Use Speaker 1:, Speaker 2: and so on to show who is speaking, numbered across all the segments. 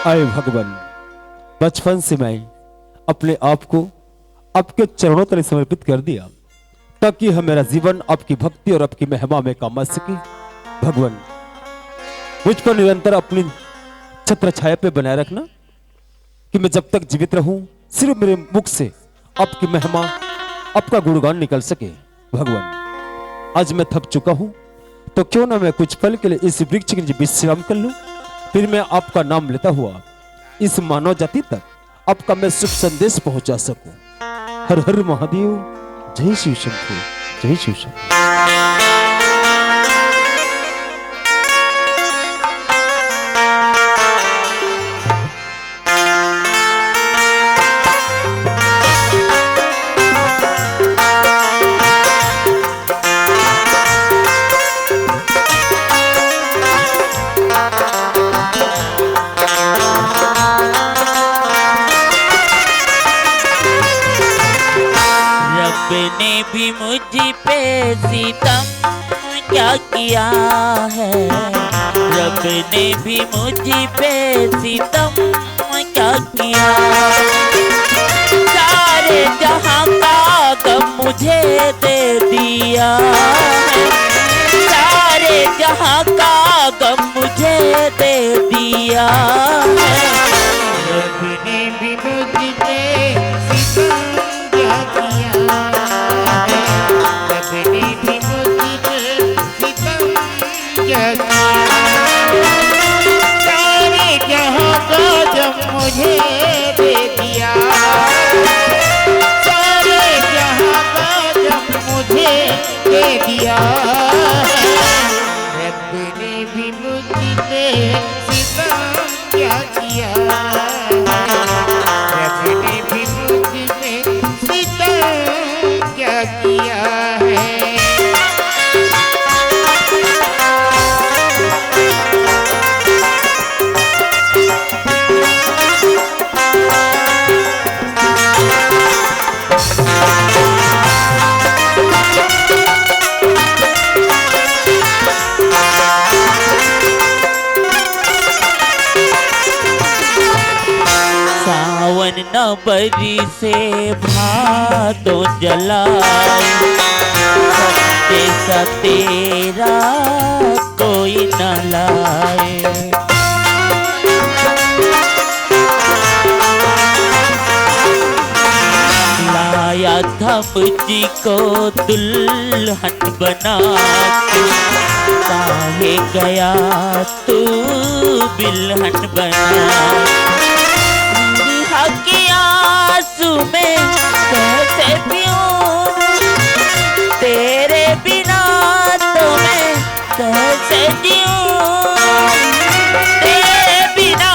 Speaker 1: आए भगवान, बचपन से मैं अपने आप को आपके चरणों तले समर्पित कर दिया ताकि हम मेरा जीवन आपकी भक्ति और आपकी महिमा में काम आ सके। भगवान, मुझ पर निरंतर अपनी छत्र छाया पे बनाए रखना कि मैं जब तक जीवित रहूं सिर्फ मेरे मुख से आपकी महिमा, आपका गुणगान निकल सके। भगवान, आज मैं थक चुका हूं तो क्यों ना मैं कुछ पल के लिए इस वृक्ष के नीचे विश्राम कर लूं, फिर मैं आपका नाम लेता हुआ इस मानव जाति तक आपका मैं शुभ संदेश पहुंचा सकूं। हर हर महादेव, जय शिव शंकर, जय शिव शंकर।
Speaker 2: ने भी मुझ पे सितम क्या किया है, रब ने भी मुझ पे सितम क्या किया। सारे जहां का गम मुझे दे दिया है, सारे जहां का गम मुझे दे दिया है। रब ने भी मुझ पे सितम क्या किया, मुझे दे दिया, सारे जहां का जब मुझे दे दिया। रब ने भी मुझ पे सितम क्या किया, रब ने भी मुझ पे सितम क्या किया है। न बरी से भादों जलाए, जैसा तेरा कोई न लाए। लाया था मुझको दुल्हन बना के, काहे गया तू बिल्हन बना। के आंसू में कैसे पीऊं, तेरे बिना तो मैं कैसे जीऊं, तेरे बिना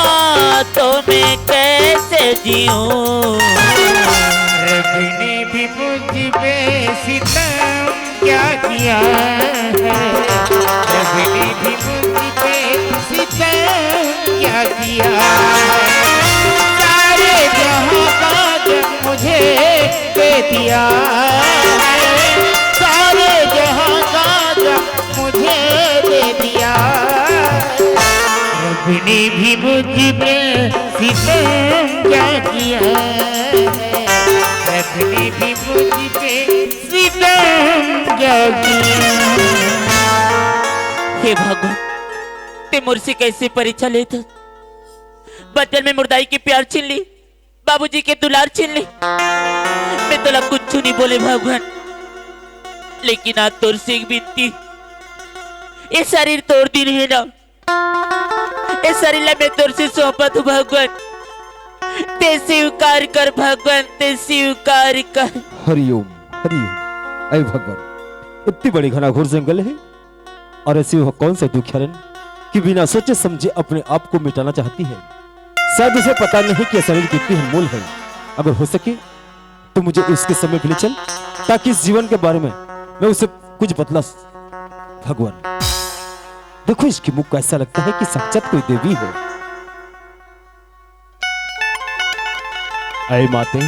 Speaker 2: तो मैं कैसे जीऊं। रब ने भी मुझ पे सितम क्या किया है, रब ने भी मुझ पे सितम क्या किया है। मुझे दे दिया, सारे जहां का जब मुझे दे दिया। रब ने भी मुझ पे सितम क्या किया, रब ने भी मुझ पे सितम क्या किया। हे भगवान, ते मुझसे कैसे परीक्षा लेता, बचपन में मुर्दाई की प्यार छीन ली, बाबूजी के दुलार छीन ली, मैं तो कुछ नहीं बोले भगवान। लेकिन आज तोर से एक बिनती, ये शरीर तोड़ दी नहीं ना, ये शरीर मैं तोर से सौंपा तू भगवान, ते स्वीकार कर भगवान, ते स्वीकार कर।
Speaker 1: हरिओम हरिओम। अरे भगवान, इतनी बड़ी घनाघोर जंगल है और ऐसी वह कौन सा दुखियारन कि बिना सोचे समझे अपने आप को मिटाना चाहती है। शायद उसे पता नहीं कि शरीर कितनी अनमोल है। अगर हो सके तो मुझे उसके समय ले चल ताकि इस जीवन के बारे में मैं उसे कुछ बतला। भगवान, देखो इसकी मुख को ऐसा लगता है कि साक्षात कोई देवी है। अरे माते,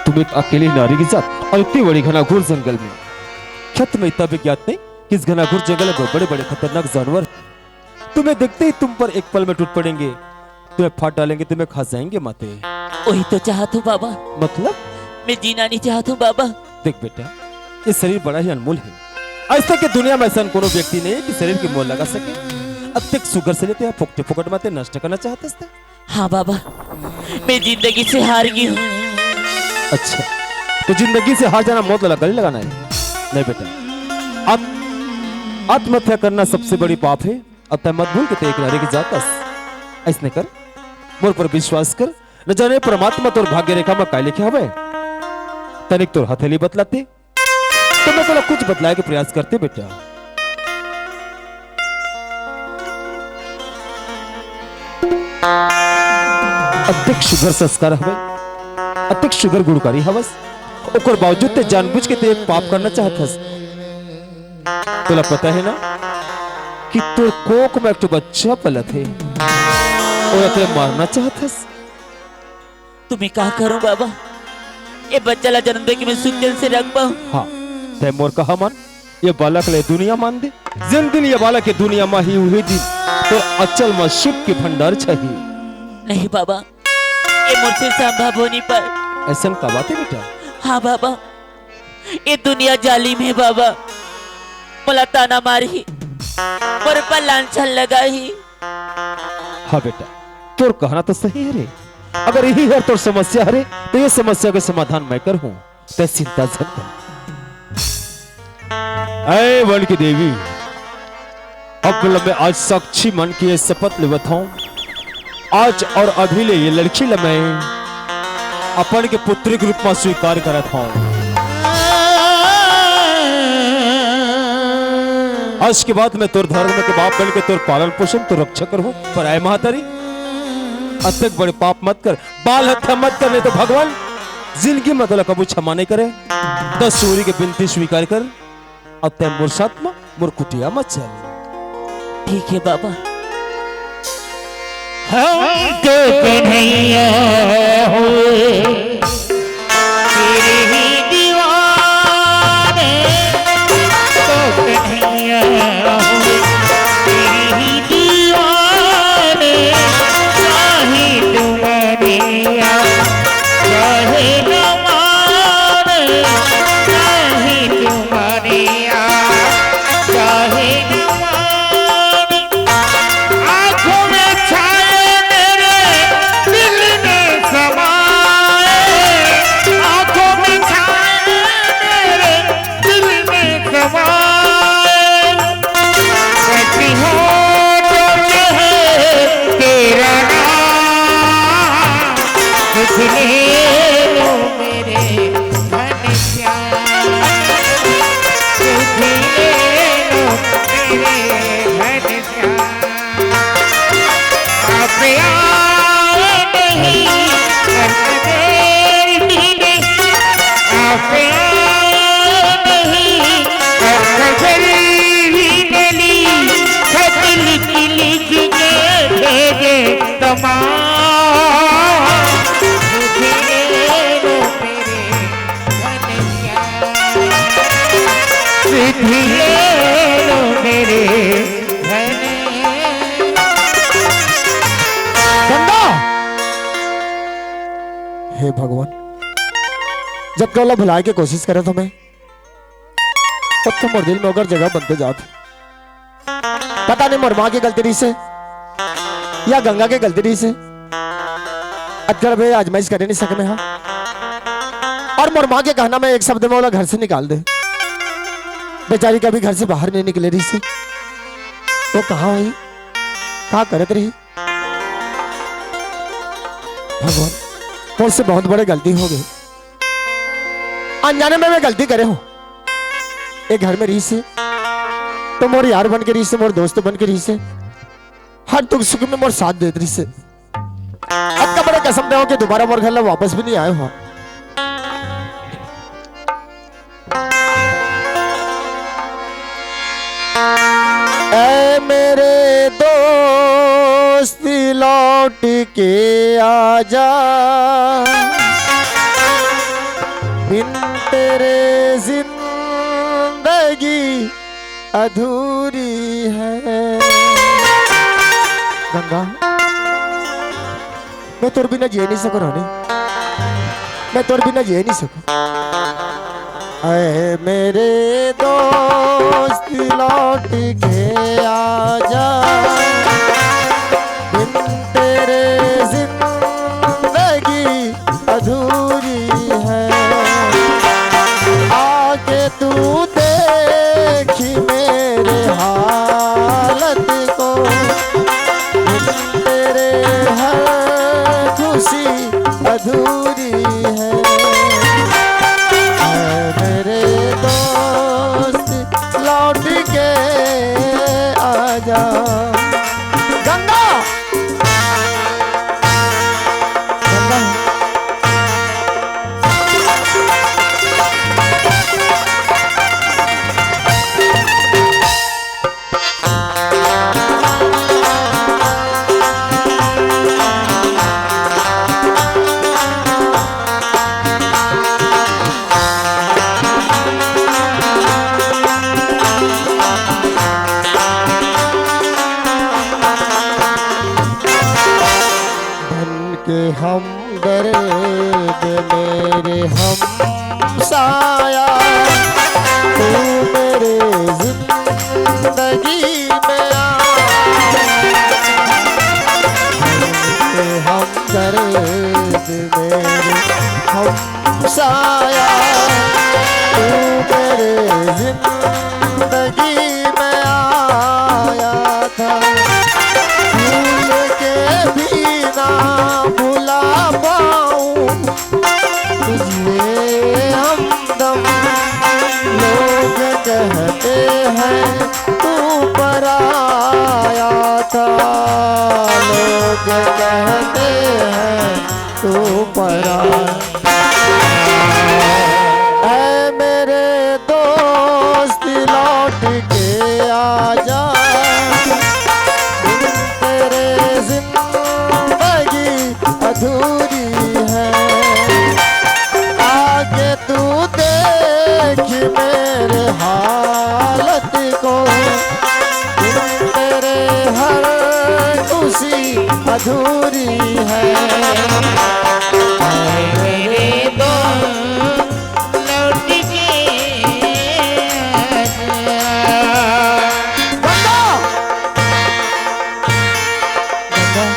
Speaker 1: तुम एक अकेली नारी की जात और इतनी बड़ी घनाघोर जंगल में, क्या तुम्हें इतना भी ज्ञात नहीं कि इस घनाघोर जंगल में बड़े बड़े खतरनाक जानवर तुम्हें देखते ही तुम पर एक पल में टूट पड़ेंगे तुम्हें फाड़ डालेंगे, तुम्हें खा जाएंगे माते।
Speaker 2: वही तो चाहता हूँ बाबा,
Speaker 1: मतलब?
Speaker 2: मैं जीना नहीं चाहता हूँ बाबा।
Speaker 1: देख बेटा, ये शरीर बड़ा ही अनमोल है। आज तक की दुनिया में ऐसा कोनो व्यक्ति नहीं है कि शरीर की मोल लगा सके। अब तक शुगर से लेते हैं फुकटे फुकट माते नष्ट करना चाहते थे।
Speaker 2: हाँ बाबा, मैं जिंदगी से हार गई हूँ।
Speaker 1: अच्छा, तो जिंदगी से हार जाना मौत वाला गले लगाना है? नहीं बेटा, आत्महत्या करना सबसे बड़ी पाप है। अतः मत भूल के एक नारे की जात ऐसने कर, मोर पर विश्वास कर। न जाने परमात्मा तोर भाग्य रेखा में काय लिखे हवे। तनिक तोर हथेली बतलाते तो मैं तेरा कुछ बतलाए के प्रयास करते बेटा। अधिक शुगर संस्कार हवे, अधिक शुगर गुणकारी हवस, ओकर बावजूद ते जानबूझ के ते एक पाप करना चाहतस। तोला पता है ना कि तोर कोक में एक तो बच्चा पलत है और ते मारना चाहतस।
Speaker 2: तुम्हें क्या करूं बाबा, ये बच्चा ला जन्म दे कि मैं सुख दिल से रख पाऊं।
Speaker 1: हाँ, ते मोर कहा मान, ये बालक ले दुनिया मान दे। जिन दिन ये बालक के दुनिया में ही हुए दिन तो अचल में सुख के भंडार चाहिए।
Speaker 2: नहीं बाबा, ये मुझसे संभव होने पर।
Speaker 1: ऐसा का बात है बेटा?
Speaker 2: हाँ बाबा, ये दुनिया जालिम है बाबा। मला ताना मारी, पर पर लांछन लगाई।
Speaker 1: हाँ बेटा, तोर कहना तो सही है रे। अगर यही है तोर समस्या है रे, तो ये समस्या का समाधान मैं कर हूं। ते चिंता जन कर। ऐ वन की देवी, अब मैं आज साक्षी मन की ये शपथ लेवत हूं, आज और अभी ले ये लड़की ला मैं अपन के पुत्री के रूप में स्वीकार करत हूं। आज के बाद मैं तोर धर्म के बाप बन के तोर पालन पोषण तो रक्षा करूं। पर आए महातारी, अत्यक बड़े पाप मत कर, बाल हत्या मत कर, नहीं तो भगवान जिंदगी में तो कबू क्षमा नहीं करे। 10 सूर्य के बिनती स्वीकार कर, अब तय मोर साथ में मोर कुटिया मत चल।
Speaker 2: ठीक है बाबा।
Speaker 3: हम तो कन्हैया हुए तेरे ही दीवाने, तो कन्हैया हुए तेरे ही दीवाने। चाहे तुम्हारे चाहे न माने, चाहे तुम्हारे चाहे न माने। आँखों में छाए मेरे दिल में समाए, आँखों में छाए मेरे दिल में समाए। कैसी हो तो कहे तेरा नाम, कुछ ले लो मेरे घनश्याम, कुछ ले लो मेरे घनश्याम। आप आए नहीं कर देर दीने, आप आए नहीं कर देर ली, खत लिख लिख के भेजे तमाम। मुझे ले लो मेरे घनश्याम, मुझे ले लो मेरे
Speaker 4: गंगा। हे भगवान, जब कौला भुलाए के कोशिश करे तो मैं तब तो मोर दिल में अगर जगह बनते जाती। पता नहीं मोर माँ की गलती रही से या गंगा की गलती रही से अजगर भाई आजमाइश करे नहीं सके मैं। हाँ, और मोर माँ के कहना में एक शब्द में बोला घर से निकाल दे। बेचारी कभी घर से बाहर नहीं निकले रही से। वो कहाँ हुई, कहाँ करत रही। भगवान, मुझसे बहुत बड़ी गलती हो गई। अनजाने में मैं गलती करे हूं। एक घर में रही से तो मोर यार बन के रही से, मोर दोस्त बन के रही से, हर दुख सुख में मोर साथ देते रही से। अब का बड़े कसम दे हो कि दोबारा मोर घर ला वापस भी नहीं आए हो। ऐ मेरे दोस्त लौट के आजा, बिन तेरे जिंदगी अधूरी है। गंगा, मैं तोर बिना जी नहीं सकूं रानी, मैं तोर बिना जी नहीं सकूं। ऐ मेरे दोस्त लौट के आजा, बिन तेरे जिंदगी अधूरी है। आके तू देखी मेरे हालत को, बिन तेरे हर खुशी अधूरी है। मेरे दोस्त लौट के आजा। गंगा गंगा के हम दर्द मेरे हम साया, तू मेरे जिंदगी में हम दर्द मेरे हम साया, तू मेरे जिंदगी में आया था। भूल के भी ना भुला पाऊं तुझे हमदम, लोग कहते हैं तू पराया था, लोग कहते हैं तू पराया। ऐ मेरे दोस्त लौट के आजा, तेरे जिंदगी अधूरी है। आगे तू देख मेरे हालत को, तेरे हर खुशी अधूरी है।
Speaker 3: मेरे दोस्त लौट के
Speaker 4: गंगा गंगा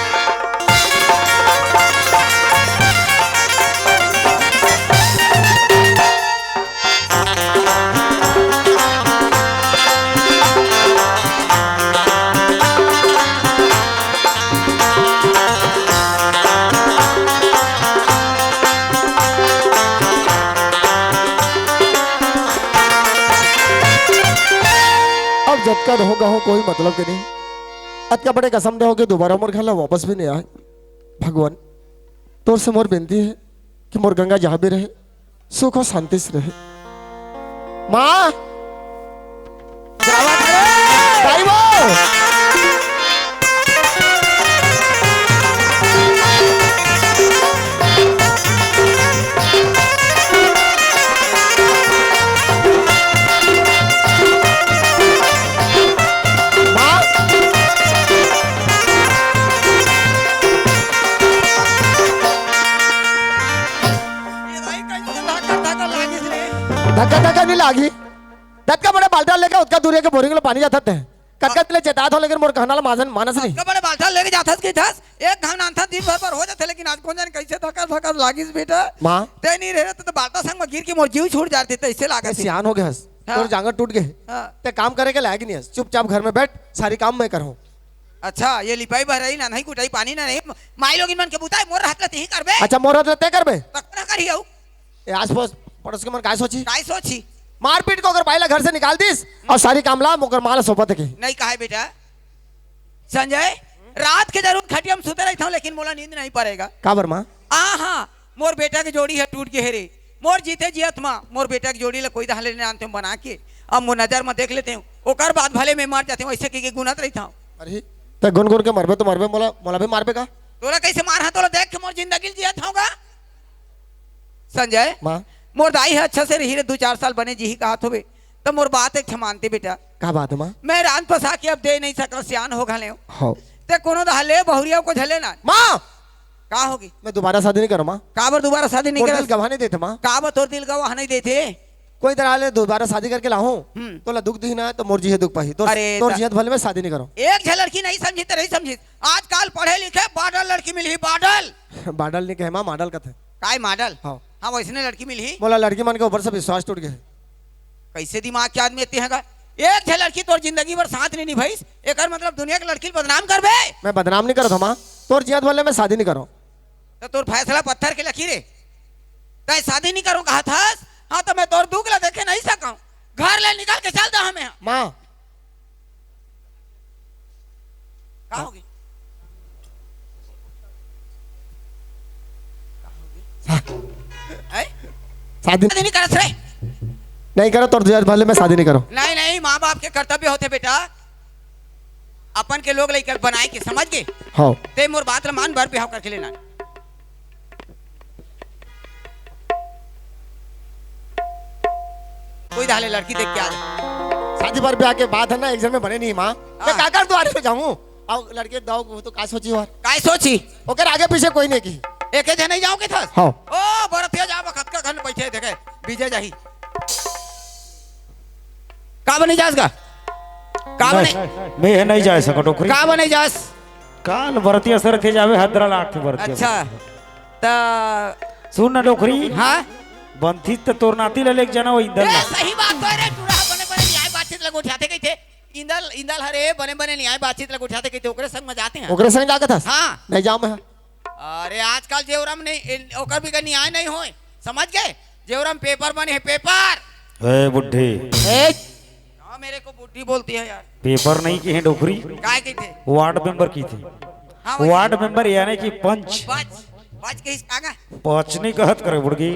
Speaker 4: अब जब का होगा हो कोई मतलब के नहीं। अत का बड़े कसम दे हो कि दोबारा मोर खाला वापस भी नहीं आए। भगवान तोर से मोर बेनती है कि मोर गंगा जहां भी रहे सुख और शांति से रहे। माँ भाई वो धक्का धक्का नहीं लागी। धक्का बड़े बाल्टा लेके उसका दूरिया के बोरिंग में पानी जाता है। कटकट ले चेतात हो लेकिन मोर कहना मानस मानस नहीं।
Speaker 5: बड़े बाल्टा लेके जाथस की थस एक घाव नान था दिन भर पर हो जाते लेकिन आज कौन जाने कैसे धक्का धक्का लागिस बेटा।
Speaker 4: माँ
Speaker 5: ते नहीं रहे तो बाल्टा संग में गिर के मोर जीव छूट जाते थे इससे लागा
Speaker 4: सियान हो गए हस और जांगर टूट गए। ते काम करे के लायक नहीं हस। चुपचाप घर में बैठ सारी काम मैं करूँ।
Speaker 5: अच्छा ये लिपाई भराई ना नहीं कुटाई पानी ना नहीं माई लोग मन के बुताई मोर हाथ ले ही करबे।
Speaker 4: अच्छा मोर हाथ तय करबे
Speaker 5: तक ना करी आऊ
Speaker 4: ए आस पास पड़ोस के मन काय सोची
Speaker 5: काय सोची
Speaker 4: मारपीट को अगर पाइला घर से निकाल दीस और सारी काम ला मुकर माला सोपत के
Speaker 5: नहीं कहा है बेटा। संजय रात के जरूर खटिया में सुते रहता हूँ लेकिन मोला नींद नहीं पड़ेगा।
Speaker 4: का बर माँ
Speaker 5: हाँ मोर बेटा की जोड़ी है टूट के हेरे मोर जीते जियत माँ मोर बेटा की जोड़ी ला कोई दहले नहीं आनते हूँ बना के अब मोर नजर में देख लेते हूँ ओकर बाद भले मैं मार जाते हूँ ऐसे की गुनत रहता हूँ।
Speaker 4: अरे ते गुन गुन के मरबे तो मरबे मोला मोला भी मारबे का
Speaker 5: तोरा कैसे मार हा तोला देख के मोर जिंदगी जियत होगा। संजय
Speaker 4: माँ
Speaker 5: मोर दाई है अच्छा से रही रे 2-4 साल बने जी ही कहा होवे तो मोर बात एक मानते बेटा।
Speaker 4: का बात है माँ
Speaker 5: मैं रान फंसा के अब दे नहीं सका सियान हो घले
Speaker 4: हो
Speaker 5: ते कोनो दहले बहुरिया को झले ना
Speaker 4: माँ
Speaker 5: का होगी?
Speaker 4: मैं दोबारा शादी नहीं करूँ माँ।
Speaker 5: काबर दोबारा शादी नहीं
Speaker 4: मोर
Speaker 5: कर
Speaker 4: दिल गवाह नहीं देते माँ।
Speaker 5: काबर तोर दिल गवाह नहीं देते?
Speaker 4: कोई तरह ले दोबारा शादी करके लाऊं तो ला दुख दी ना तो मोर जी है दुख पाही तो
Speaker 5: अरे
Speaker 4: तोर
Speaker 5: ता-
Speaker 4: जियत भले में शादी नहीं करूँ।
Speaker 5: एक झ लड़की नहीं समझी तो नहीं समझी। आजकल पढ़े लिखे बाडल लड़की मिली बाडल।
Speaker 4: बाडल नहीं कहे माँ, मॉडल का थे।
Speaker 5: काय मॉडल?
Speaker 4: हाँ
Speaker 5: हाँ वैसने लड़की मिली।
Speaker 4: बोला लड़की मन के ऊपर से विश्वास टूट गया।
Speaker 5: कैसे दिमाग के आदमी इतने हैगा? एक झ लड़की तोर जिंदगी भर साथ नहीं निभाई, एकर मतलब दुनिया की लड़की बदनाम करबे?
Speaker 4: मैं बदनाम नहीं करता माँ, तोर जियत भले में शादी नहीं करूँ।
Speaker 5: तो तोर फैसला पत्थर के लकीर है। तय शादी नहीं करूं कहा था? हाँ तो मैं तोर दुख ला देखे नहीं सकूं। घर ले निकाल के चल दा हमें।
Speaker 4: माँ
Speaker 5: का होगी?
Speaker 4: शादी
Speaker 5: नहीं करत रे?
Speaker 4: नहीं करो तोर जियत भले में शादी नहीं करूँ।
Speaker 5: नहीं नहीं, माँ बाप के कर्तव्य होते बेटा, अपन के लोग लेकर बनाए के, समझ गए?
Speaker 4: हाँ
Speaker 5: ते मोर बात ला मान, बर बिहाव करके लेना। कोई दाले लड़की देख के आ जा।
Speaker 4: शादी पर ब्याह के बाद है ना एक जन में बने नहीं माँ। मैं
Speaker 5: हाँ।
Speaker 4: काकर द्वारे पे जाऊँ और लड़के दाओ तो का सोची और
Speaker 5: काय सोची?
Speaker 4: ओकर आगे पीछे कोई नहीं की।
Speaker 5: एक जन नहीं जाओगे था?
Speaker 4: हाँ
Speaker 5: ओ बरतिया जा वक्त का घर बैठे देखे बीजे जाही। का बने जासगा? का बने?
Speaker 6: मैं नहीं जा सको टोकरी
Speaker 5: का बने जास?
Speaker 6: काल भरतिया सर के जावे हदरा लाख के भरतिया।
Speaker 5: अच्छा ता
Speaker 6: सुन ना टोकरी,
Speaker 5: हाँ
Speaker 6: बंथी तो तोर नाती ले लेके जाना वो इंदल
Speaker 5: ए, सही बात तो है रे। टूरा बने बने न्याय बातचीत लग उठाते कही थे। इंदल इंदल हरे बने बने न्याय बातचीत लग उठाते कही थे, ओकरे संग में जाते हैं।
Speaker 4: ओकरे संग जाके था
Speaker 5: हाँ
Speaker 4: नहीं जाऊँ मैं।
Speaker 5: अरे आजकल जेवरम नहीं ओकर भी का न्याय नहीं होए, समझ गए? जेवरम पेपर बने है पेपर।
Speaker 6: ए बुड्ढे,
Speaker 5: हाँ मेरे को बुढ़ी बोलती है यार।
Speaker 6: पेपर नहीं की है डोकरी,
Speaker 5: काय की थे?
Speaker 6: वार्ड मेंबर की थी।
Speaker 5: हाँ
Speaker 6: वार्ड मेंबर यानी कि पंच।
Speaker 5: बच बच के आगा
Speaker 6: पंच नहीं कहत करे बुड़गी।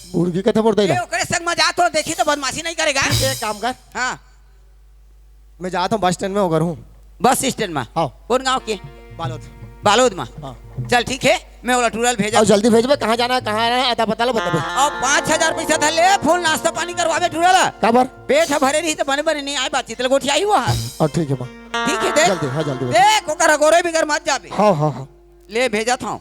Speaker 4: मुर्गी का था मोर
Speaker 5: ए, ओकरे संग में जा तो देखी तो बदमाशी नहीं करेगा।
Speaker 4: एक काम कर,
Speaker 5: हाँ
Speaker 4: मैं जाता हूँ बस स्टैंड में होकर हूँ।
Speaker 5: बस स्टैंड में?
Speaker 4: हाँ
Speaker 5: कौन गांव के?
Speaker 4: बालोद।
Speaker 5: बालोद में?
Speaker 4: हाँ
Speaker 5: चल ठीक है, मैं ओला टूरल भेजा।
Speaker 4: और जल्दी भेजबे, कहाँ जाना है कहाँ आना है अता पता लो बता दे।
Speaker 5: और 5,000 पैसा था ले, फुल नाश्ता पानी करवावे टूरल।
Speaker 4: कबर
Speaker 5: पेट भरे नहीं तो बने बने नहीं आए बातचीत लगोठी आई हुआ।
Speaker 4: और ठीक है माँ,
Speaker 5: ठीक है देख
Speaker 4: जल्दी हाँ जल्दी भेज।
Speaker 5: देख ओकर गोरे बिगर मत जाबे।
Speaker 4: हाँ हाँ हाँ
Speaker 5: ले भेजा था।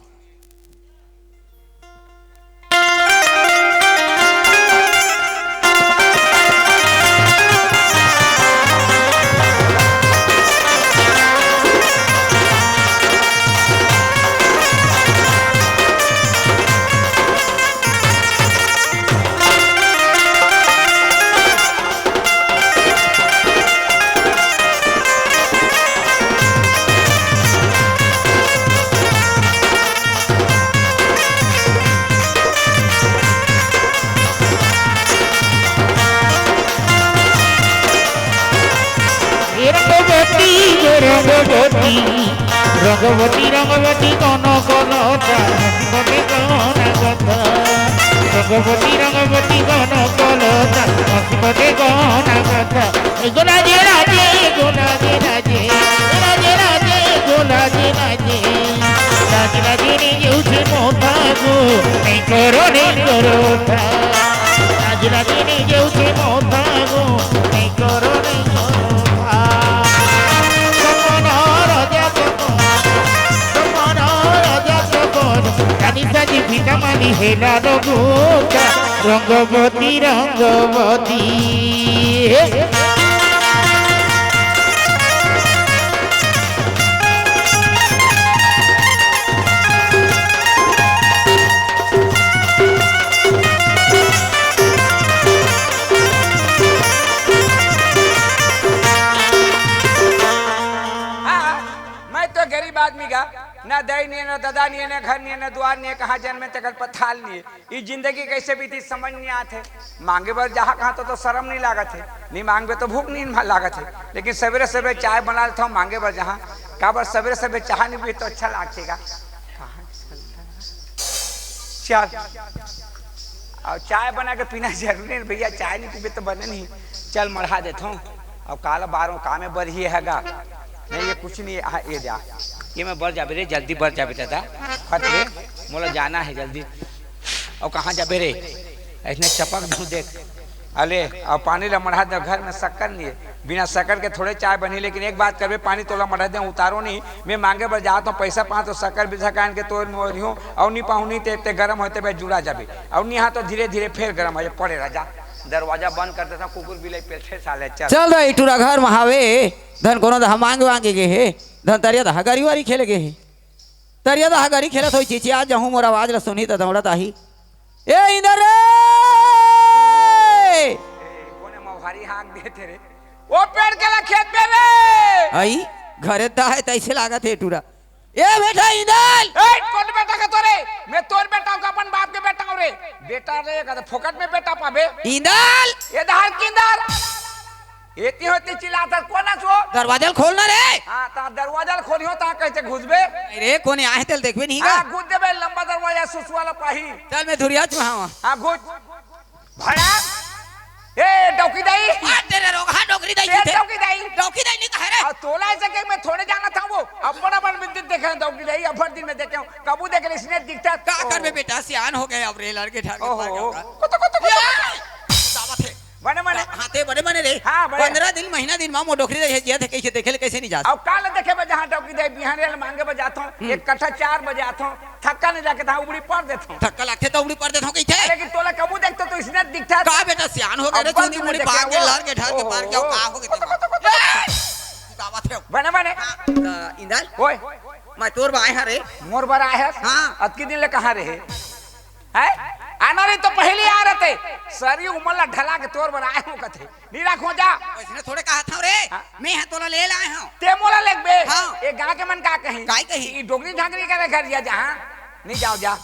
Speaker 3: रंगवती रंगवती रंगवती रंगवती कौन कलता बने कौन कथा रंगवती रंगवती कौन कलता बने कौन कथा गोलाजे राजे गोलाजे राजे राजे राजे गोलाजे राजे राजे राजे ने उठे मोता गो नहीं करो था राजे राजे ने उठे मोता गो नहीं करो ভিটামানি হেলা রঘুকা রঙ্গবতী রঙ্গবতী
Speaker 7: मैं तो गरीब आदमी का ना दही नहीं है, ना दादा नहीं है, ना घर नहीं है, ना द्वार नहीं है, कहाँ जन्मे तक पथाल नहीं है। ये जिंदगी कैसे बीती समझ नहीं आते। मांगे बर जहाँ कहाँ तो शर्म नहीं लागत है, नहीं मांगे तो भूख नहीं लागत है। लेकिन सवेरे सवेरे चाय बना लेता हूँ मांगे बर जहाँ का बार सवेरे सवेरे चाह नहीं भी तो अच्छा लागेगा। चल और चाय बना के पीना जरूरी है भैया, चाय नहीं पीबे तो बने नहीं। चल मढ़ा देता हूँ अब काला बारों काम में बढ़ ही हैगा नहीं, ये कुछ नहीं। हाँ ये जा ये मैं बढ़ जाबे रे, जल्दी बढ़ जाबे दादा फट रे, मोला जाना है जल्दी। और कहाँ जाबे रे, ऐसने चपक दू देख अले अब पानी ला मढ़ा दे घर में शक्कर नहीं है बिना शक्कर के थोड़े चाय बनी लेकिन एक बात करबे पानी तोला मढ़ा दे उतारो नहीं मैं मांगे बर जाता हूँ पैसा पा तो शक्कर बिछा कान के तोड़ मोरी हूँ और नहीं पाऊँ नहीं ते गर्म होते भाई जुड़ा जाबे और नहीं हाँ तो धीरे धीरे फिर गर्म हो जाए पड़े राजा दरवाजा बंद कर देता कुकुर बिलाई पेटे साले चल
Speaker 5: चल रही टूरा घर महावे धन कोनो दा मांगे वांगे गे हे धन तरिया दा हगारी वारी खेले गे हे तरिया दा हगारी खेलत होई चीची आज जहूं मोर आवाज ल सुनी त दौड़त आही ए इधर रे
Speaker 7: कोने मौहारी हाँक दे तेरे वो पेड़ के ला खेत पे रे
Speaker 5: आई घरे ता है तैसे लागत है टूरा ए बेटा इधर
Speaker 7: ए कौन बेटा का तोरे मैं तोर बेटा हूं अपन बाप के बेटा हूं रे बेटा रे का फोकट में बेटा पाबे
Speaker 5: इधर
Speaker 7: ये धार किंदर एती होती चिल्लाता कोना सो
Speaker 5: दरवाजा खोलना रे
Speaker 7: हां ता दरवाजा खोलियो ता कैसे घुसबे
Speaker 5: अरे कोने आए तेल देखबे नहीं का
Speaker 7: हां घुस देबे लंबा दरवाजा सुसवाला पाही
Speaker 5: चल मैं धुरिया छुहावा
Speaker 7: हां घुस भड़ा ए डौकी दाई
Speaker 5: तेरे रोगा डोकरी दाई
Speaker 7: ए डौकी दाई
Speaker 5: नहीं कह रे
Speaker 7: और तोला ऐसे के मैं थोड़े जाना था वो अपन अपन विद्युत देखे डौकी दाई अफर दिन में देखे कबू देखे इसने दिखता
Speaker 5: का कर में बेटा सियान हो गए अब रेलर के ठाक
Speaker 7: ओहो
Speaker 5: दावत है
Speaker 7: बने बने
Speaker 5: हाथे बड़े बने रे
Speaker 7: हाँ, बड़े।
Speaker 5: 15 दिन महीना दिन मां मो डोकरी दे जिया थे कैसे देखे कैसे नहीं जाता
Speaker 7: अब काल देखे मैं जहाँ डौकी दाई बिहान रेल मांगे बजाता हूँ एक कट्ठा 4 बजे आता हूँ थक्का नहीं जाके था उबड़ी पड़ देता हूँ
Speaker 5: धक्का लागते तो उड़ी पड़ देता हूं कैसे
Speaker 7: लेकिन तोला कबू देखते तो इसने दिखता
Speaker 5: का बेटा सियान हो गए रे
Speaker 7: अब
Speaker 5: चुंदी मुड़ी
Speaker 7: देखे
Speaker 5: भाग के
Speaker 7: वो।
Speaker 5: लहर के ठाक के पार क्या
Speaker 7: ओहो।
Speaker 5: का हो गए दावत है
Speaker 7: बने बने
Speaker 5: इंदल
Speaker 7: ओए
Speaker 5: मैं तोर बाए हरे
Speaker 7: मोर बरा है
Speaker 5: हाँ।
Speaker 7: अतकी दिन ले कहाँ रहे है आना नहीं तो पहले आ रहे थे सरी उमला ढला के तोर बरा आए हूँ कथे नीला खोजा
Speaker 5: इसने थोड़े कहा था रे
Speaker 7: हाँ।
Speaker 5: मैं है तोला ले लाए हूं
Speaker 7: ते मोला लेक बे
Speaker 5: हाँ।
Speaker 7: एक गाँव के मन का कहीं
Speaker 5: काय कहीं?
Speaker 7: ई डोगरी झांकरी का घर दिया जहाँ नहीं जाओ जा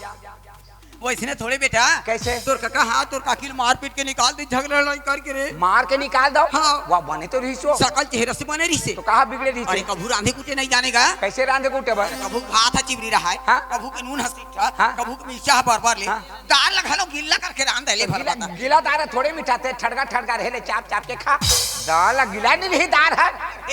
Speaker 5: वो इसने थोड़े बेटा
Speaker 7: कैसे?
Speaker 5: तोर काका हाँ तोर काकी मार पीट के निकाल दी झगड़ा लड़ाई करके रे
Speaker 7: मार के निकाल दो
Speaker 5: हाँ।
Speaker 7: वह बने तो रही सो
Speaker 5: सकल चेहरा से बने रही से
Speaker 7: तो कहा बिगड़े रही
Speaker 5: अरे
Speaker 7: थी
Speaker 5: कभू रांधे कुटे नहीं जानेगा
Speaker 7: कैसे रांधे कूटे बा
Speaker 5: कभू भात है चिबरी रहा है
Speaker 7: हाँ।
Speaker 5: कभू के नून हंसी था
Speaker 7: हाँ।
Speaker 5: कभू के मिर्चा बार ले
Speaker 7: हाँ।
Speaker 5: दाल लगा लो गिल्ला करके रांध ले भर
Speaker 7: गिला
Speaker 5: बता
Speaker 7: गिला दार थोड़े मिठाते ठड़का ठड़का रहे चाप चाप के खा दाल गिला नहीं रही दार है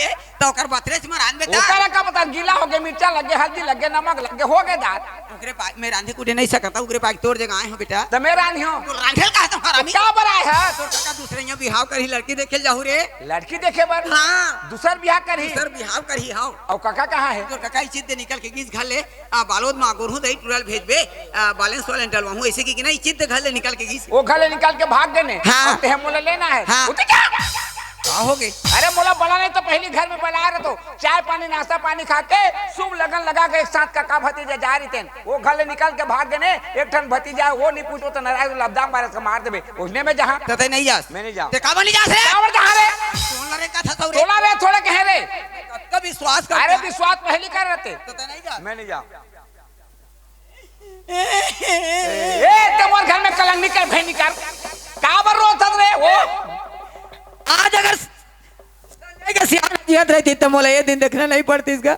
Speaker 5: ए तो ओकर बतरे से रांध में दाल
Speaker 7: ओकरा का पता गीला हो गया मिर्चा लगे हल्दी लगे नमक लगे हो गए दाल
Speaker 5: ओकरे पास मैं रांधे कुटे नहीं सकता ओकरे पास तोर जगह आए हो बेटा
Speaker 7: तो मेरा नहीं हो
Speaker 5: तो रांधेल का तो हरामी
Speaker 7: क्या बराए है
Speaker 5: तोर काका दूसरे यहाँ बिहाव करी लड़की देखे जाहू रे
Speaker 7: लड़की देखे बर
Speaker 5: हाँ
Speaker 7: दूसर ब्याह करी
Speaker 5: सर बिहाव करी हाउ
Speaker 7: और काका कहाँ है
Speaker 5: तोर काका इचित दे निकल के गीस घर ले बालोद मां गोरहु दई टुरल भेजबे बैलेंस वाले डलवाहू ऐसे की नहीं इचित घर ले निकल के गीस
Speaker 7: वो घले निकाल के भाग गए ने
Speaker 5: हाँ।
Speaker 7: अब ते मोला लेना है
Speaker 5: हाँ।
Speaker 7: उठी क्या
Speaker 5: का हो गई
Speaker 7: अरे मोला बड़ा नहीं तो पहली घर में बुलाया रहे तो चाय पानी नाश्ता पानी खा के शुभ लगन लगा के एक साथ का भतीजा जा रही थे वो घले निकाल के भाग गए एक ठन भतीजा वो नहीं पूछो तो नारायण लबदाम मारे से मार देबे उसने में जहाँ
Speaker 5: तते नहीं जास
Speaker 7: मैं नहीं जाऊँ
Speaker 5: ते काबा नहीं जास रे
Speaker 7: कावर जहाँ रे
Speaker 5: सोन रे का था तो रे
Speaker 7: तोला रे थोड़े कहे रे
Speaker 5: का विश्वास कर
Speaker 7: अरे विश्वास पहली कर रहे थे
Speaker 5: तते नहीं जास
Speaker 7: मैं नहीं जाऊँ ए तुम्हारे घर में कलंग निकल भाई निकाल काबर रोता रे वो
Speaker 5: आज अगर के सियान जियत रहती तो मोला ये दिन देखना नहीं पड़ती इसका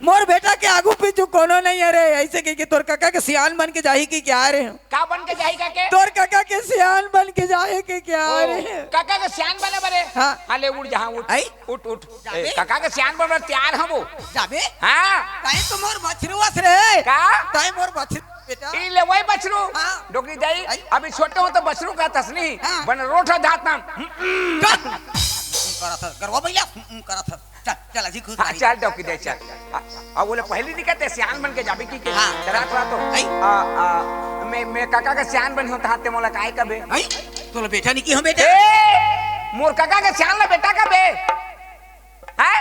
Speaker 5: मोर बेटा के आगू पीछू कोनो नहीं है रे ऐसे के तोर काका के सियान बन के जाही की क्या रे
Speaker 7: का बन के जाएगा के
Speaker 5: तोर काका के सियान बन के जाए के क्या रे
Speaker 7: काका के सियान बने बरे
Speaker 5: हाँ।
Speaker 7: हाले उठ जहाँ उठ
Speaker 5: आई?
Speaker 7: उठ उठ
Speaker 5: जाबे?
Speaker 7: काका के सियान बने तैयार हम वो
Speaker 5: जाबे
Speaker 7: हाँ
Speaker 5: ताई तो मोर बछरुआ से रे
Speaker 7: का
Speaker 5: ताई मोर बछरू बेटा
Speaker 7: ई ले वही बछरू
Speaker 5: हाँ।
Speaker 7: डोकरी दाई
Speaker 5: आई?
Speaker 7: अभी छोटे हो तो बछरू का तसनी
Speaker 5: हाँ।
Speaker 7: बन रोटा जात नाम
Speaker 5: करा था करवा भैया करा था चल चल अजी खुद
Speaker 7: हाँ, चल डोकरी दाई चल अब बोले पहले निकलते सियान बन के जाबे की
Speaker 5: हाँ।
Speaker 7: तेरा थोड़ा तो
Speaker 5: आई?
Speaker 7: मैं काका का सियान बनी होता हाथे मोला काय कबे
Speaker 5: आई तोला बेटा नहीं की हो बेटा
Speaker 7: ए मोर काका के सियान ला बेटा का बे हैं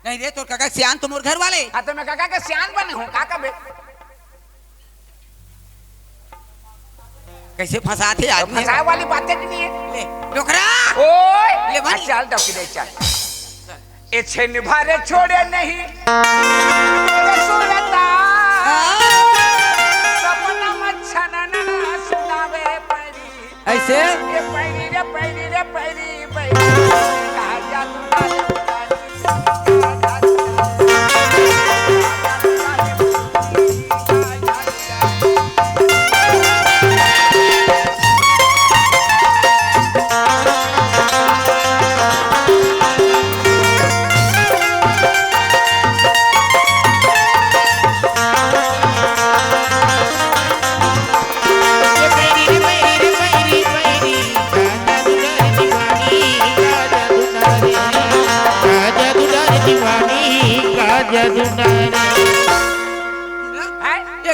Speaker 5: नहीं रे तोर काका सियान तो मोर घर वाले
Speaker 7: हाँ तो मैं काका के सियान बने हूँ काका बे
Speaker 5: कैसे फंसाते आदमी
Speaker 7: फसाए वाली बातें नहीं है
Speaker 5: ले डोकरा
Speaker 7: ओए
Speaker 5: ले भाई।
Speaker 7: चल डॉक्टर दे चल ए छे निभारे छोड़े नहीं तेरे सुरता सपना मच्छना ना सुनावे परी
Speaker 5: ऐसे
Speaker 7: ए परी रे परी रे परी परी कहा जा तू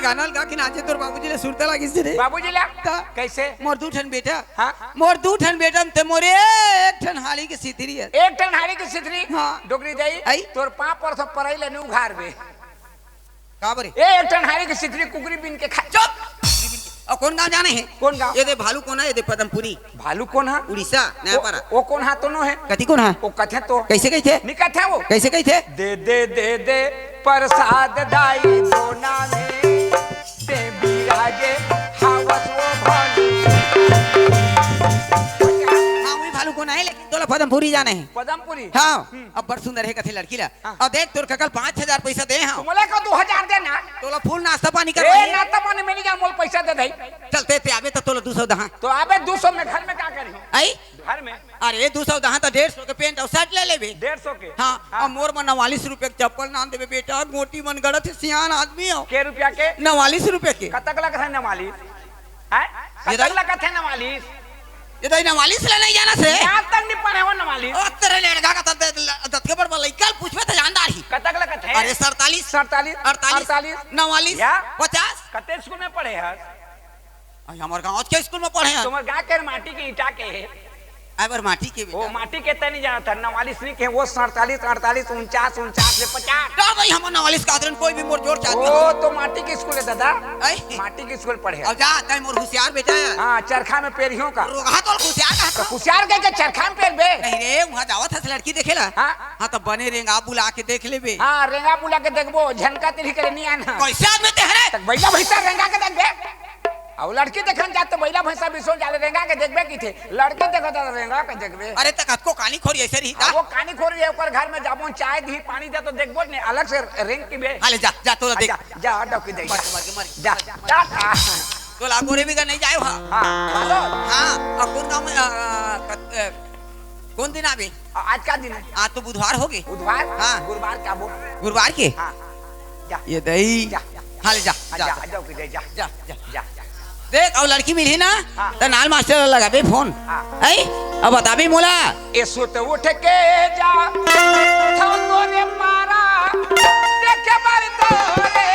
Speaker 5: गाना गा कि नाचे तोर बाबूजी ले सुरता लागिस रे
Speaker 7: बाबूजी ला
Speaker 5: ता।
Speaker 7: कैसे
Speaker 5: मोर दू ठन बेटा
Speaker 7: हाँ
Speaker 5: मोर दू ठन बेटा ते मोरे एक ठन हाली के सितरी है
Speaker 7: एक टन हाड़ी की सिथरी
Speaker 5: हाँ।
Speaker 7: डोगरी जाई
Speaker 5: आई।
Speaker 7: तोर पाँव पर सब पराई लेने उघार बे
Speaker 5: का बरे
Speaker 7: एक टन हाड़ी की सिथरी कुकरी बिन के खा
Speaker 5: चुप और कौन गांव जाने हैं
Speaker 7: कौन गाँव
Speaker 5: ये दे भालू कोना ये दे पदमपुरी
Speaker 7: भालू कौन है
Speaker 5: उड़ीसा नयापारा
Speaker 7: वो कौन है तो नो है
Speaker 5: कति कोन है
Speaker 7: वो कथे तो
Speaker 5: कैसे कही थे
Speaker 7: निकट है वो
Speaker 5: कैसे कही थे
Speaker 7: दे दे दे दे प्रसाद दाई सोना में ते बिराजे हावस वो भालू
Speaker 5: हाँ वही भालू कोना है लेकिन तोला पदमपुरी जाने हैं
Speaker 7: पदमपुरी
Speaker 5: हाँ अब बड़ सुंदर है कथे लड़की ला
Speaker 7: हाँ।
Speaker 5: और देख तोर ककल 5,000 पैसा दे हाँ
Speaker 7: तुमले को 2000 देना
Speaker 5: तोला फुल नाश्ता पानी कर
Speaker 7: ए ना तो मन मिल जा मोल पैसा दे दई
Speaker 5: चलते ते आवे तो तोला 200 दहा
Speaker 7: तो आबे 200 में घर में क्या करी
Speaker 5: आई
Speaker 7: घर में
Speaker 5: अरे 200 दहा तो 150 के पेंट और शर्ट ले लेबे
Speaker 7: 150 के
Speaker 5: हाँ और मोर मन 49 रुपए के चप्पल नाम देबे बेटा मोटी मन गड़त है सियान आदमी हो
Speaker 7: के रुपया के
Speaker 5: 49 रुपए के
Speaker 7: कतक लग है नवाली है
Speaker 5: ये
Speaker 7: कतक लग है नवाली
Speaker 5: ये तो 49 ले नहीं जाना से
Speaker 7: यहां तक नहीं पड़े हो नवाली
Speaker 5: ओ तेरे लड़का का दत के बड़ लइका पूछबे तो जानदार ही
Speaker 7: कतक लग है
Speaker 5: अरे 47
Speaker 7: 47
Speaker 5: 48 49
Speaker 7: या?
Speaker 5: 50
Speaker 7: कते स्कूल में पढ़े है
Speaker 5: हमार गांव के स्कूल में पढ़े हैं
Speaker 7: तुम्हारे गांव के माटी के ईटा के है
Speaker 5: आबर माटी के
Speaker 7: वो
Speaker 5: बेटा
Speaker 7: माटी के तनी जाना था 49 नहीं के वो 47 48 49 से 50
Speaker 5: का भाई हम 49 का आदरन कोई भी मोर जोर चाहते
Speaker 7: वो तो माटी के स्कूल है दादा
Speaker 5: आई
Speaker 7: माटी के स्कूल पढ़े
Speaker 5: अब जा तय मोर होशियार बेटा है
Speaker 7: हाँ चरखा में पेरियों का
Speaker 5: रोहा तो होशियार का
Speaker 7: तो कुशियार के चरखा में पेर बे
Speaker 5: नहीं रे वहां जावत है लड़की देखेला
Speaker 7: हाँ
Speaker 5: हां तो बने रेंगा बुला के देख लेबे
Speaker 7: हाँ रेंगा बुला के देखबो झनका तिरी करे नहीं आना
Speaker 5: कैसे आदमी तेहरे
Speaker 7: तक बैला भैंसा रेंगा के देखबे और लड़की देखन जात तो बैला भैंसा बिसो जाले रेंगा के देखबे की थे लड़की देखो तो रेंगा के देखबे
Speaker 5: अरे तक को कानी खोरी ऐसे रही
Speaker 7: वो कानी खोरी है ऊपर घर में जाबो चाय दी पानी दे तो देखबो नहीं अलग से रेंग की बे
Speaker 5: हाले जा जा तो देख
Speaker 7: जा डॉक्टर दे
Speaker 5: मर
Speaker 7: जा जा
Speaker 5: तो लागोरे भी का नहीं जाए हां
Speaker 7: हां
Speaker 5: हां और कौन गांव में कौन दिन आवे
Speaker 7: आज का दिन है
Speaker 5: आज तो बुधवार हो गए
Speaker 7: बुधवार
Speaker 5: हाँ।
Speaker 7: गुरुवार का वो
Speaker 5: गुरुवार के
Speaker 7: हाँ जा
Speaker 5: ये दही
Speaker 7: जा
Speaker 5: हाले जा
Speaker 7: जा
Speaker 5: जा
Speaker 7: डॉक्टर दे जा
Speaker 5: जा जा
Speaker 7: जा
Speaker 5: देख और लड़की मिली ना
Speaker 7: हाँ।
Speaker 5: तो नाल मास्टर लगा बे फोन
Speaker 7: हाँ।
Speaker 5: आई अब बता भी मोला
Speaker 7: ए सुत उठ के जा था तोरे मारा देखे मार तोरे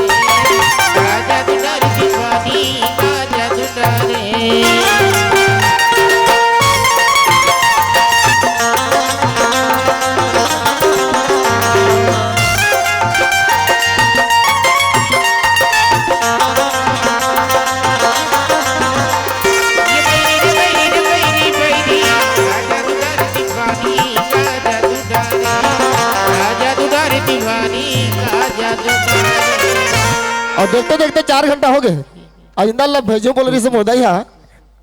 Speaker 3: राजा दुलारी दीवानी राजा दुलारी ये बैरी रे बैरी बैरी राजा दुलारी दीवानी राजा दुलारी दीवानी राजा दुलारी
Speaker 4: और देखते देखते 4 घंटा हो गए और इंदल ला भेजो बोल रही से मोदाई हा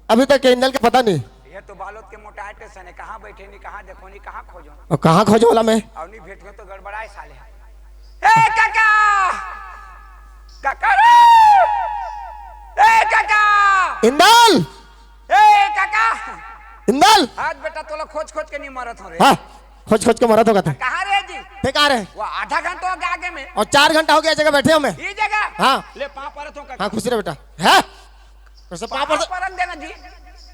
Speaker 4: अभी तक इंदल के पता नहीं
Speaker 7: ये तो बालोद के मोटा स्टेशन है कहाँ बैठे नहीं कहाँ देखो नहीं कहाँ खोजो
Speaker 4: और कहाँ खोजो वाला मैं
Speaker 7: और नहीं भेट में तो गड़बड़ाए साले ए काका काका रे ए काका
Speaker 4: इंदल
Speaker 7: ए काका
Speaker 4: इंदल
Speaker 7: आज बेटा तोला खोज खोज के नहीं मरत हो रे
Speaker 4: हाँ खोज खोज के मरा तो कहते
Speaker 7: कहाँ रे जी
Speaker 4: बेकार है
Speaker 7: वो आधा घंटा हो गया आगे में
Speaker 4: और 4 घंटा हो गया जगह बैठे हमें
Speaker 7: ये जगह
Speaker 4: हाँ
Speaker 7: ले पाँव परत हो काका
Speaker 4: हाँ खुशी रहे बेटा है कैसे पाँव
Speaker 7: पाँव
Speaker 4: पड़ते
Speaker 7: परत देना जी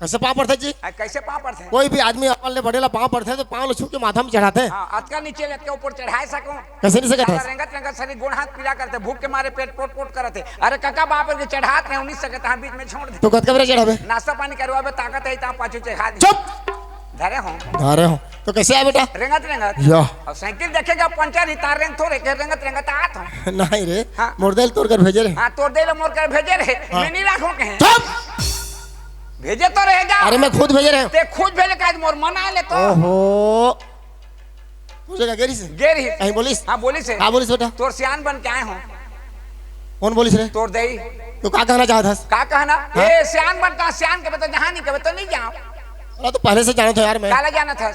Speaker 4: कैसे पाँव पड़ते जी
Speaker 7: कैसे पाँव परत है
Speaker 4: कोई भी आदमी अपन ले बढ़ेला पाँव पड़ते हैं तो पाँव छू के माथा में चढ़ाते हैं
Speaker 7: हाँ अतका नीचे लटके ऊपर चढ़ाए सको
Speaker 4: कैसे नहीं सकते
Speaker 7: रंगत रंगत शरीर गोड़ हाथ पीला करते भूख के मारे पेट पोट पोट करते अरे काका बाप के चढ़ात नहीं 19 सकता बीच में छोड़ दे
Speaker 4: तो कद कब चढ़ावे
Speaker 7: नाश्ता पानी करवावे ताकत है ता पाछू चढ़ा दे
Speaker 4: चुप
Speaker 7: धरे हो
Speaker 4: अरे हो तो कैसे आया बेटा
Speaker 7: रंगत रंगत
Speaker 4: या
Speaker 7: और साइकिल देखेगा पंचर ही तार रेंग थोड़े के रंगत रंगत आत हो
Speaker 4: नहीं रे
Speaker 7: हाँ।
Speaker 4: मोरदेल तोड़ कर भेजे रे
Speaker 7: हां तोड़ दे लो मोर कर भेजे रे मैं नहीं राखो कहे
Speaker 4: चुप
Speaker 7: भेजे तो रहेगा
Speaker 4: अरे मैं खुद भेजे रहे हूँ
Speaker 7: ते खुद भेजे का मोर मना ले तो
Speaker 4: ओहो पूछेगा गेरी से
Speaker 7: गेर ही
Speaker 4: कहीं बोलिस
Speaker 7: हां बोली से
Speaker 4: हाँ बोलिस बेटा
Speaker 7: तोर सियान बन के आए हो
Speaker 4: कौन बोलिस रे
Speaker 7: तोड़ दे
Speaker 4: तू क्या कहना चाहता
Speaker 7: का कहना ए सियान बन का सियान के तो जहां नहीं के तो नहीं जाओ
Speaker 4: अरे तो पहले से जाना था यार मैं।
Speaker 7: काला जाना था,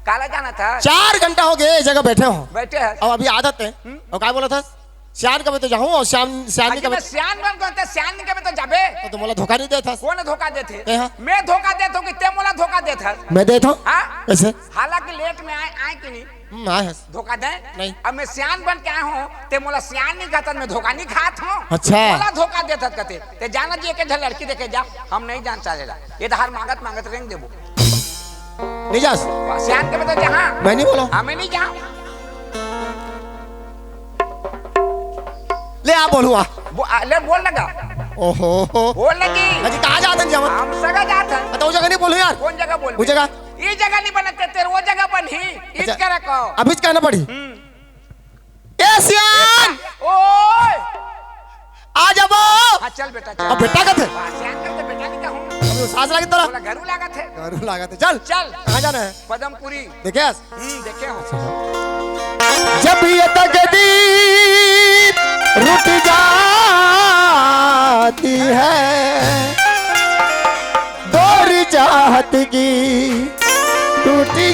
Speaker 7: काला जाना था।
Speaker 4: 4 घंटा हो गए जगह बैठे हो,
Speaker 7: बैठे हैं
Speaker 4: अब अभी आदत है। और क्या बोला था, श्यान कभी तो जाऊँ और श्याम कभी
Speaker 7: सियान बन करते सियान के तो जाबे
Speaker 4: तो मोला धोखा नहीं देता।
Speaker 7: कौन धोखा देते?
Speaker 4: ए हाँ।
Speaker 7: मैं धोखा देता हूँ कि ते मोला धोखा देता?
Speaker 4: मैं देता हूँ
Speaker 7: हाँ?
Speaker 4: कैसे?
Speaker 7: हालांकि लेट में आए कि नहीं
Speaker 4: आए हैं।
Speaker 7: धोखा दे
Speaker 4: नहीं।
Speaker 7: अब मैं सियान बन के आया हूँ, ते मोला सियान नहीं कहता, मैं धोखा नहीं खात हूँ।
Speaker 4: अच्छा।
Speaker 7: मोला धोखा देता कहते ते जाना जी के लड़की देखे जा, हम नहीं जान चाहेगा ये तो हर मांगत मांगत रेंग देबो
Speaker 4: नहीं जा
Speaker 7: सियान के तो जहाँ
Speaker 4: मैं नहीं बोला।
Speaker 7: हमें नहीं जा
Speaker 4: ले आ बोलूँ
Speaker 7: ले बोल लगा
Speaker 4: ओहो
Speaker 7: बोल लगी
Speaker 4: अजी कहाँ जाते हैं जावन?
Speaker 7: हम सगा जाता है।
Speaker 4: बताओ जगह नहीं बोलूँ यार।
Speaker 7: कौन जगह बोल?
Speaker 4: वो जगह
Speaker 7: ये जगह नहीं बनते तेरे वो जगह बनी इस करे को
Speaker 4: अभी कहना पड़ी। ए सियान
Speaker 7: ओए
Speaker 4: आ जाबो।
Speaker 7: हाँ चल बेटा चल।
Speaker 4: अब बेटा का थे
Speaker 7: सियान करते बेटा नहीं कहूँ
Speaker 4: अभी वो सास लगी तरह
Speaker 7: बोला घरू लगा थे
Speaker 4: घरू लगा थे। चल
Speaker 7: चल
Speaker 4: कहाँ जाना है
Speaker 7: पदमपुरी
Speaker 4: देखे?
Speaker 7: देखे हो
Speaker 4: जब ये तकदीर रुक जाती है, दौर चाहत की टूटी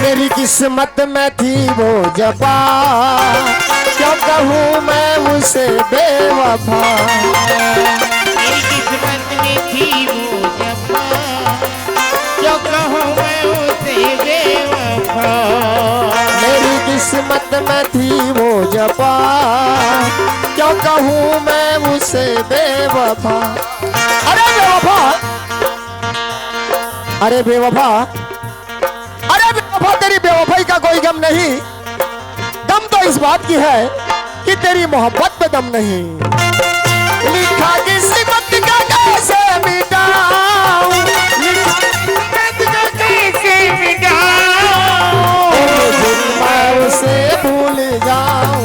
Speaker 4: मेरी किस्मत में थी वो जबा, क्यों कहूँ मैं मुझसे बेवफा।
Speaker 3: मेरी किस्मत में थी वो जफा, क्यों कहूँ मैं उसे बेवफा।
Speaker 4: मेरी किस्मत में थी वो जबा, क्यों कहूँ मैं मुझसे बेवफा। अरे बेवफा, अरे बेवफा, अरे बेवफा, तेरी बेवफाई का कोई गम नहीं, दम तो इस बात की है कि तेरी मोहब्बत पे दम नहीं। लिखा किस्मत का कैसे मिटाऊं, लिखा किस्मत का कैसे मिटाऊं, मुझे मैं उसे भूल जाऊं,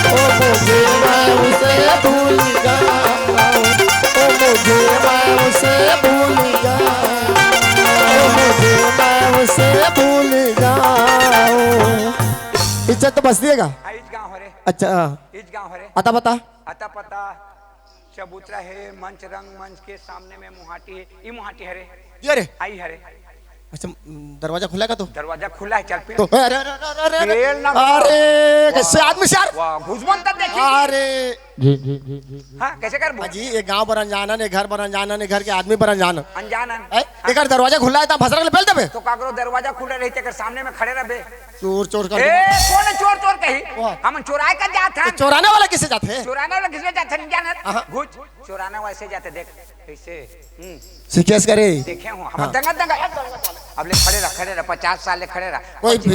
Speaker 4: ओ मुझे मैं उसे भूल जाऊं, ओ मुझे मैं उसे भूल जाऊं, ओ मुझे मैं उसे भूल जाऊं। इज्जत तो बस दिएगा।
Speaker 7: ईज गाँव हो रे
Speaker 4: अच्छा
Speaker 7: ईज गाँव हो रे
Speaker 4: आता बता।
Speaker 7: अता पता चबूतरा है मंच रंग मंच के सामने में मुहाटी है ये मुहाटी है रे
Speaker 4: ये रे
Speaker 7: आई है रे
Speaker 4: अच्छा दरवाजा खुला का तो
Speaker 7: दरवाजा खुला है चल पे
Speaker 4: तो अरे अरे अरे अरे
Speaker 7: पेड़ ना
Speaker 4: अरे कैसे आदमी से यार
Speaker 7: वाह घुसमन तक देखी
Speaker 4: अरे
Speaker 7: हाँ कैसे कर
Speaker 4: जी ये गांव पर अनजाना ने घर पर अनजाना ने घर के आदमी पर अनजाना
Speaker 7: अनजान
Speaker 4: एक दरवाजा खुला है ता फसरा ले पहल दबे
Speaker 7: तो काकरो दरवाजा खुला रहते कर सामने में खड़े रहे
Speaker 4: चोर चोर कर
Speaker 7: ए कौन है चोर चोर कही
Speaker 4: वाह।
Speaker 7: हम चुराए कर जाते हैं
Speaker 4: चोराने वाला किसे जाते हैं
Speaker 7: चुराने वाला किसमें जाते नहीं
Speaker 4: अहा।
Speaker 7: जानत घुस चुराने वैसे जाते देख कैसे
Speaker 4: सिकेस करे
Speaker 7: देखे हूँ हम दंगा दंगा अब ले खड़े रह 50 साल ले खड़े रह
Speaker 4: कोई